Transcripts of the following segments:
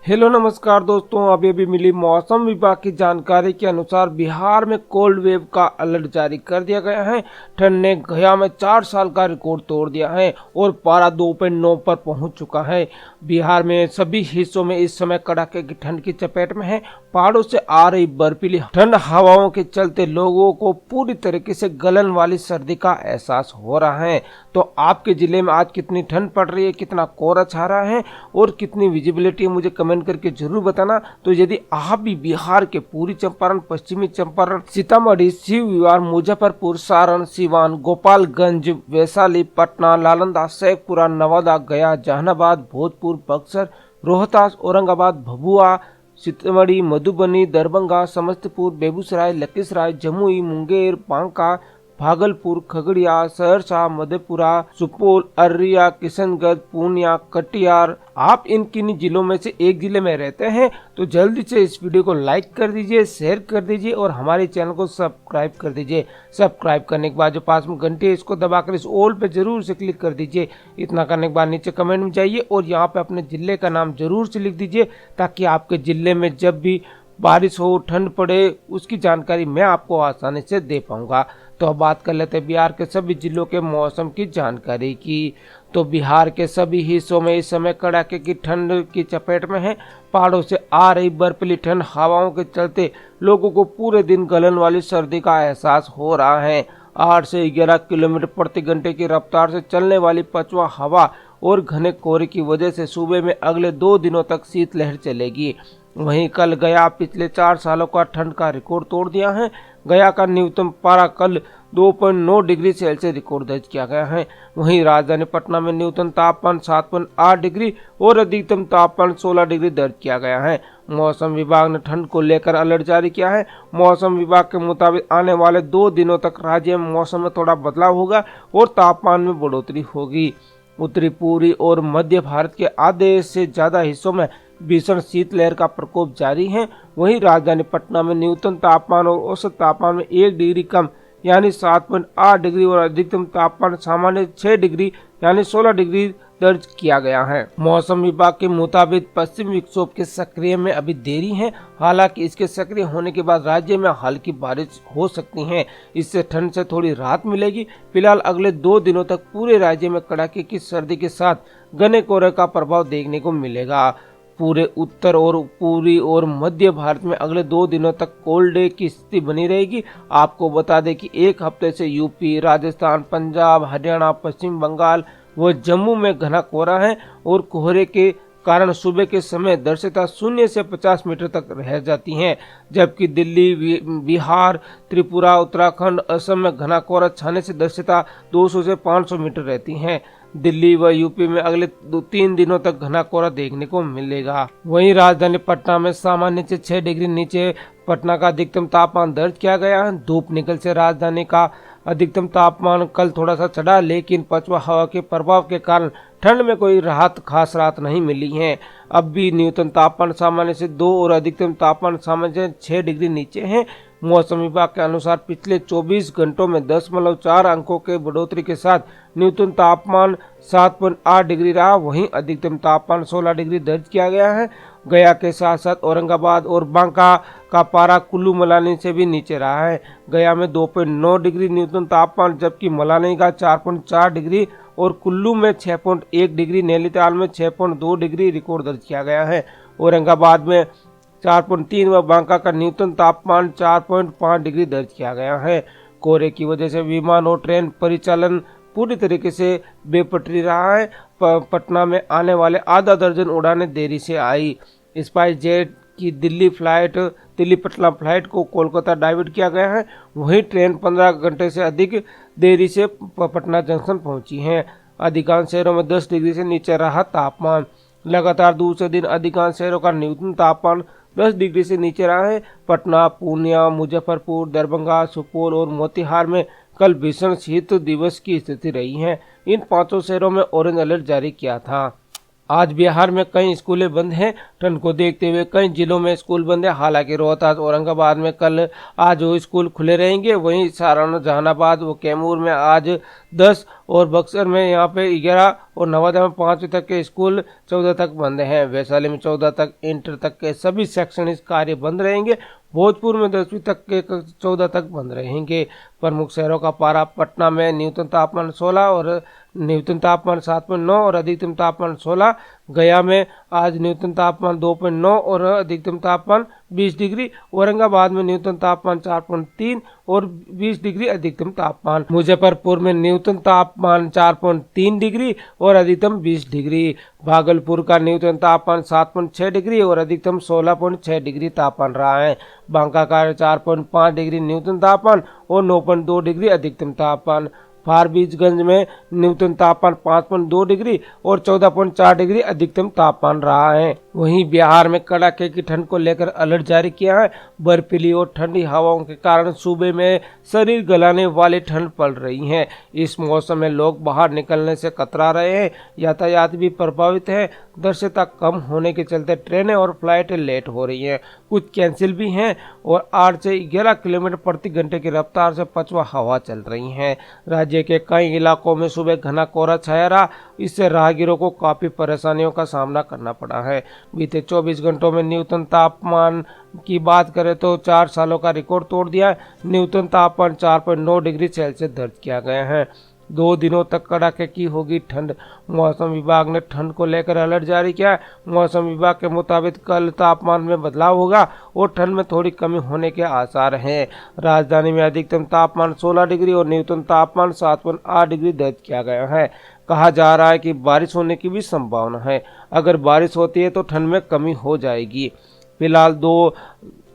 Hello नमस्कार दोस्तों, अभी मिली मौसम विभाग की जानकारी के अनुसार बिहार में कोल्ड वेव का अलर्ट जारी कर दिया गया है। ठंड ने गया में 4 साल का रिकॉर्ड तोड़ दिया है और पारा 2.9 पर पहुंच चुका है। बिहार में सभी हिस्सों में इस समय कड़ाके की ठंड की चपेट में है। पहाड़ों से आ रही बर्फीली ठंड हवाओं के चलते लोगों को पूरी तरीके से गलन वाली सर्दी का एहसास हो रहा है। तो आपके जिले में आज कितनी ठंड पड़ रही है, कितना कोहरा छा रहा है और कितनी विजिबिलिटी है, मुझे कमेंट करके जरूर बताना। तो यदि आप भी बिहार के पूर्वी चंपारण, पश्चिमी चंपारण, सीतामढ़ी, शिवहर, मुजफ्फरपुर, सारण, सिवान, गोपालगंज, वैशाली, पटना, नालंदा, शेखपुरा, नवादा, गया, जहानाबाद, भोजपुर, बक्सर, रोहतास, औरंगाबाद, भभुआ, सीतामढ़ी, मधुबनी, दरभंगा, समस्तीपुर, बेगूसराय, लखीसराय, जमुई, मुंगेर, बांका, भागलपुर, खगड़िया, सहरसा, मधेपुरा, सुपौल, अररिया, किशनगंज, पूर्णिया, कटिहार, आप इन किन्हीं जिलों में से एक जिले में रहते हैं तो जल्दी से इस वीडियो को लाइक कर दीजिए, शेयर कर दीजिए और हमारे चैनल को सब्सक्राइब कर दीजिए। सब्सक्राइब करने के बाद जो पास में घंटी है इसको दबाकर इस ऑल पे जरूर से क्लिक कर दीजिए। इतना करने के बाद नीचे कमेंट में जाइए और यहाँ पे अपने जिले का नाम जरूर से लिख दीजिए ताकि आपके जिले में जब भी बारिश हो, ठंड पड़े, उसकी जानकारी मैं आपको आसानी से दे पाऊंगा। तो अब बात कर लेते हैं बिहार के सभी जिलों के मौसम की जानकारी की। तो बिहार के सभी हिस्सों में इस समय कड़ाके की ठंड की चपेट में है। पहाड़ों से आ रही बर्फीली ठंड हवाओं के चलते लोगों को पूरे दिन गलन वाली सर्दी का एहसास हो रहा है। 8 से 11 किलोमीटर प्रति घंटे की रफ्तार से चलने वाली पछुआ हवा और घने कोहरे की वजह से सूबे में अगले 2 दिनों तक शीतलहर चलेगी। वहीं कल गया पिछले 4 सालों का ठंड का रिकॉर्ड तोड़ दिया है। गया का न्यूनतम पारा कल 2.9 डिग्री सेल्सियस रिकॉर्ड दर्ज किया गया है। वहीं राजधानी पटना में न्यूनतम तापमान 7.8 डिग्री और अधिकतम तापमान 16 डिग्री दर्ज किया गया है। मौसम विभाग ने ठंड को लेकर अलर्ट जारी किया है। मौसम विभाग के मुताबिक आने वाले 2 दिनों तक राज्य में मौसम में थोड़ा बदलाव होगा और तापमान में बढ़ोतरी होगी। उत्तरी, पूर्वी और मध्य भारत के आधे से ज्यादा हिस्सों में भीषण शीतलहर का प्रकोप जारी है। वहीं राजधानी पटना में न्यूनतम तापमान और औसत तापमान में 1 डिग्री कम यानी 7.8 डिग्री और अधिकतम तापमान सामान्य 6 डिग्री यानी 16 डिग्री दर्ज किया गया है। मौसम विभाग के मुताबिक पश्चिम विक्षोभ के सक्रिय में अभी देरी है। हालांकि इसके सक्रिय होने के बाद राज्य में हल्की बारिश हो सकती है। इससे ठंड से थोड़ी राहत मिलेगी। फिलहाल अगले 2 दिनों तक पूरे राज्य में कड़ाके की सर्दी के साथ घने कोहरे का प्रभाव देखने को मिलेगा। पूरे उत्तर और पूर्वी और मध्य भारत में अगले 2 दिनों तक कोल्ड डे की स्थिति बनी रहेगी। आपको बता दें कि एक हफ्ते से यूपी, राजस्थान, पंजाब, हरियाणा, पश्चिम बंगाल व जम्मू में घना कोहरा है और कोहरे के कारण सुबह के समय दृश्यता 0 से 50 मीटर तक रह जाती है, जबकि दिल्ली, बिहार, त्रिपुरा, उत्तराखंड, असम में घना कोहरा छाने से दृश्यता 200 से 500 मीटर रहती है। दिल्ली व यूपी में अगले 2-3 दिनों तक घना कोहरा देखने को मिलेगा। वहीं राजधानी पटना में सामान्य से 6 डिग्री नीचे पटना का अधिकतम तापमान दर्ज किया गया है। धूप निकल से राजधानी का अधिकतम तापमान कल थोड़ा सा चढ़ा, लेकिन पछुआ हवा के प्रभाव के कारण ठंड में कोई खास राहत नहीं मिली है। अब भी न्यूनतम तापमान सामान्य से 2 और अधिकतम तापमान सामान्य से 6 डिग्री नीचे है। मौसम विभाग के अनुसार पिछले 24 घंटों में 10.4 अंकों के बढ़ोतरी के साथ न्यूनतम तापमान 7.8 डिग्री रहा। वहीं अधिकतम तापमान 16 डिग्री दर्ज किया गया है। गया के साथ साथ औरंगाबाद और बांका का पारा कुल्लू मनाली से भी नीचे रहा है। गया में 2.9 डिग्री न्यूनतम तापमान, जबकि मनाली का 4.4 डिग्री और कुल्लू में 6.1 डिग्री, नैनीताल में 6.2 डिग्री रिकॉर्ड दर्ज किया गया है। औरंगाबाद में 4.3 व बांका का न्यूनतम तापमान 4.5 डिग्री दर्ज किया गया है। कोहरे की वजह से विमान और ट्रेन परिचालन पूरी तरीके से बेपटरी रहा है। पटना में आने वाले आधा दर्जन उड़ानें देरी से आई। स्पाइस जेट की दिल्ली पटना फ्लाइट को कोलकाता डाइवर्ट किया गया है। वहीं ट्रेन 15 घंटे से अधिक देरी से पटना जंक्शन पहुंची है। अधिकांश शहरों में 10 डिग्री से नीचे रहा तापमान। लगातार दूसरे दिन अधिकांश शहरों का न्यूनतम तापमान 10 डिग्री से नीचे रहा है। पटना, पूर्णिया, मुजफ्फरपुर, दरभंगा, सुपौल और मोतिहार में कल भीषण शीत दिवस की स्थिति रही है। इन 5 शहरों में ऑरेंज अलर्ट जारी किया था। आज बिहार में कई स्कूलें बंद हैं। ठंड को देखते हुए कई जिलों में स्कूल बंद है। हालांकि रोहतास, औरंगाबाद में कल आज वो स्कूल खुले रहेंगे। वहीं सारण, जहानाबाद व कैमूर में आज 10 और बक्सर में यहाँ पे 11 और नवादा में 5वीं तक के स्कूल 14 तक बंद हैं। वैशाली में 14 तक, इंटर तक के सभी शैक्षणिक कार्य बंद रहेंगे। भोजपुर में 10वीं तक के 14 तक बंद रहेंगे। प्रमुख शहरों का पारा: पटना में न्यूनतम तापमान 16 और न्यूनतम तापमान 7.9 और अधिकतम तापमान 16। गया में आज न्यूनतम तापमान 2.9 और अधिकतम तापमान 20 डिग्री। औरंगाबाद में न्यूनतम तापमान 4.3 और 20 डिग्री अधिकतम तापमान। मुजफ्फरपुर में न्यूनतम तापमान 4.3 डिग्री और अधिकतम 20 डिग्री। भागलपुर का न्यूनतम तापमान 7.6 डिग्री और अधिकतम 16.6 डिग्री तापमान रहा है। बांका का 4.5 डिग्री न्यूनतम तापमान और 9.2 डिग्री अधिकतम तापमान। फारबिसगंज में न्यूनतम तापमान 5.2 डिग्री और 14.4 डिग्री अधिकतम तापमान रहा है। वहीं बिहार में कड़ाके की ठंड को लेकर अलर्ट जारी किया है। बर्फीली और ठंडी हवाओं के कारण सूबे में शरीर गलाने वाली ठंड पड़ रही है। इस मौसम में लोग बाहर निकलने से कतरा रहे हैं। यातायात भी प्रभावित है। दृश्यता कम होने के चलते ट्रेनें और फ्लाइटें लेट हो रही हैं, कुछ कैंसिल भी हैं और 8 से 11 किलोमीटर प्रति घंटे की रफ्तार से पछुआ हवा चल रही है। राज्य के कई इलाकों में सुबह घना कोहरा छाया रहा। इससे राहगीरों को काफी परेशानियों का सामना करना पड़ा है। बीते 24 घंटों में न्यूनतम तापमान की बात करें तो 4 सालों का रिकॉर्ड तोड़ दिया है। न्यूनतम तापमान 4.9 डिग्री सेल्सियस दर्ज किया गया है। 2 दिनों तक कड़ाके की होगी ठंड। मौसम विभाग ने ठंड को लेकर अलर्ट जारी किया है। मौसम विभाग के मुताबिक कल तापमान में बदलाव होगा और ठंड में थोड़ी कमी होने के आसार हैं। राजधानी में अधिकतम तापमान 16 डिग्री और न्यूनतम तापमान 7.8 डिग्री दर्ज किया गया है। कहा जा रहा है कि बारिश होने की भी संभावना है। अगर बारिश होती है तो ठंड में कमी हो जाएगी। फिलहाल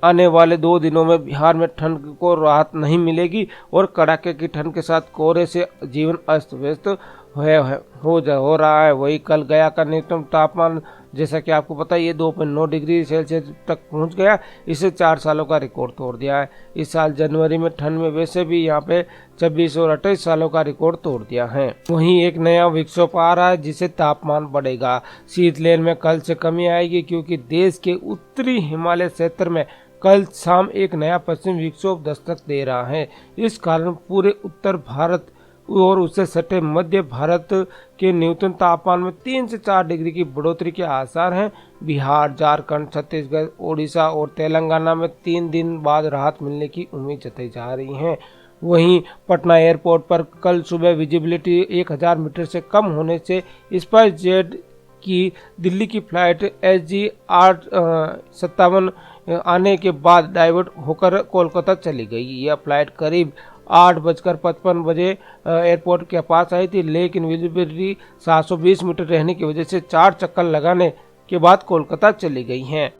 आने वाले 2 दिनों में बिहार में ठंड को राहत नहीं मिलेगी और कड़ाके की ठंड के साथ कोहरे से जीवन अस्त व्यस्त हो रहा है। वही कल गया का न्यूनतम तापमान, जैसा कि आपको पता है, ये 2.9 डिग्री सेल्सियस तक पहुंच गया। इसे 4 सालों का रिकॉर्ड तोड़ दिया है। इस साल जनवरी में ठंड में वैसे भी यहाँ पे 26 और 28 सालों का रिकॉर्ड तोड़ दिया है। वहीं एक नया विक्षोभ आ रहा है जिससे तापमान बढ़ेगा। शीतलहर में कल से कमी आएगी क्योंकि देश के उत्तरी हिमालय क्षेत्र में कल शाम एक नया पश्चिम विक्षोभ दस्तक दे रहा है। इस कारण पूरे उत्तर भारत और उससे सटे मध्य भारत के न्यूनतम तापमान में 3 से 4 डिग्री की बढ़ोतरी के आसार हैं। बिहार, झारखंड, छत्तीसगढ़, ओडिशा और तेलंगाना में 3 दिन बाद राहत मिलने की उम्मीद जताई जा रही है। वहीं पटना एयरपोर्ट पर कल सुबह विजिबिलिटी 1000 मीटर से कम होने से स्पाइसजेट की दिल्ली की फ्लाइट SG 857 आने के बाद डाइवर्ट होकर कोलकाता चली गई। यह फ्लाइट करीब 8:55 बजे एयरपोर्ट के पास आई थी, लेकिन विजिबिलिटी 720 मीटर रहने की वजह से 4 चक्कर लगाने के बाद कोलकाता चली गई हैं।